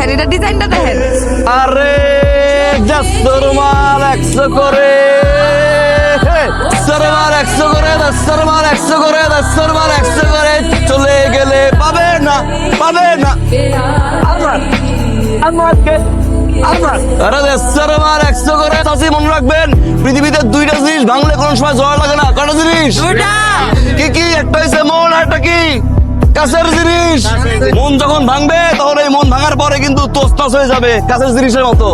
দেখেন, এটা ডিজাইনটা দেখেন। আরে মাল 100 করে, 100 করে, 100 মাল 100 করে, 100 মাল 100 করে, চলে গেলে পাবে না, পাবে না আমার আমাকে আমার। আরে 100 মাল 100 করে। চাচি মনে রাখবেন, পৃথিবীতে দুইটা জিনিস ভাঙলে কোনো সময় জোড়া লাগে না। কয়টা জিনিস? কি কি? একটা হইছে মন, আর একটা কি? কাছের জিনিস। মন যখন ভাঙবে তখন এই মন ভাঙার পরে কিন্তু তোস্তাস হয়ে যাবে কাছের জিনিসের মতো।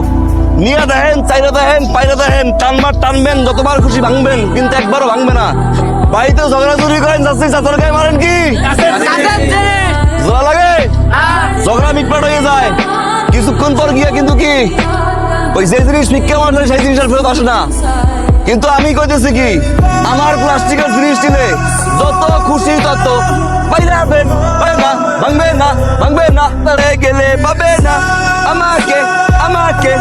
নিয়ে দেখেন, চাইলে দেখেন, পাইলে দেখেন, টানবার টানবেন, যতবার খুশি ভাঙবেন, কিন্তু একবারও ভাঙবে না। বাড়িতে ঝগড়া চুরি করেন, যাচ্ছি চাচার গায়ে মারেন কি জোড়া লাগে? ঝগড়া মিটপাট হয়ে যায়, কিছুক্ষণ পর গিয়া কিন্তু কি ওই যে জিনিস ভিক্ষা মারলে সেই জিনিস আর ফেরত আসে না। কিন্তু আমি কইতেছি কি, আমার প্লাস্টিকের জিনিস দিলে যত খুশি তত পাইলে আসবেন, না ভাঙবে না, ভাঙবে না, তারে গেলে পাবে না আমাকে আমাকে।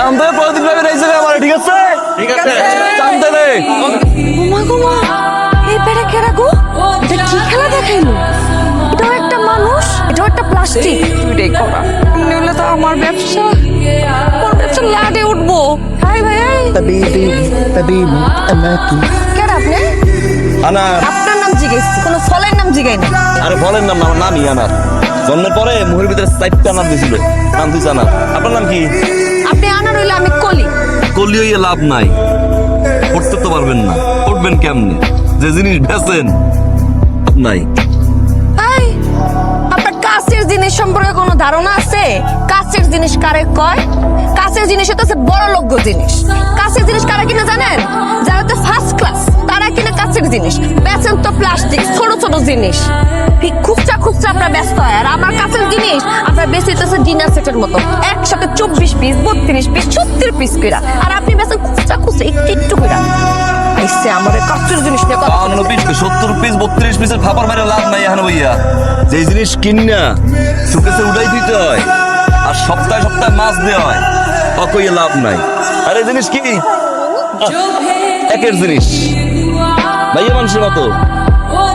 আমাদের প্রতিদিন ভাবে রয়েছে আমার, ঠিক আছে? ঠিক আছে, জানতে রে। গোমা গোমা, এই পেটে কেরা গো? এটা কি খেলা দেখাইলো? এটাও একটা মানুষ, এটাও একটা প্লাস্টিক। দুইটাই করা নিলে তো আমার ব্যবসা লাটে উঠবো। হাই ভাই, কেডা আপনি? আনার। আপনার নাম জিজ্ঞেস, কোনো ফলের নাম জিজ্ঞাই না। আরে ফলের নাম না, আমার নামই আনার। জন্মের পরে মুখের ভিতরে 4টা নাম দিয়েছিল, নাম দিয়েছে আনার। আপনার নাম কি? আপনি আনার হইলে আমি কলি। কলি হইয়া লাভ নাই, পড়তে তো পারবেন না, পড়বেন কেমনে? যে জিনিস বেচেন নাই। এই, আপনার কাছের জিনিস সম্পর্কে কোনো ধারণা আছে? কাছের জিনিস কারে কয়? কাছের জিনিস হচ্ছে বড় লোক জিনিস। কাছের জিনিস কারা কিনা জানেন? যারা তো ফার্স্ট ক্লাস তারা কিনা কাছের জিনিস। বেচেন তো প্লাস্টিক, ছোট ছোট জিনিস। খুচরা খুচরা আপনার ব্যস্ত হয়, আর আমার কাছের জিনিস আপনার বেচতেছে ডিনার সেটের মতো, একসাথে 24 পিস, 32 পিস, 36 পিস কইরা। আর আপনি বেচেন খুচরা খুচরা একটু একটু কইরা। আইসে আমার কাছের জিনিস নিয়ে কথা। 52 পিস, 70 পিস, 32 পিসের খাবার মেরে লাভ নাই এখানে ভাইয়া। যে জিনিস কিনা সুকেসে উঠাই দিতে হয়, আর সপ্তাহে সপ্তাহে মাছ দেওয়া হয়, অকইয়ে লাভ নাই। আর এই জিনিস কি একের জিনিস ভাইয়া, মানুষের মতো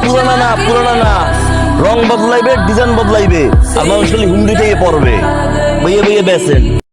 পুরানা না, পুরানা না, রং বদলাইবে, ডিজাইন বদলাইবে, আর মানুষ খালি হুমড়ি থেকে পড়বে। ভাইয়া ভাইয়া বেচেন।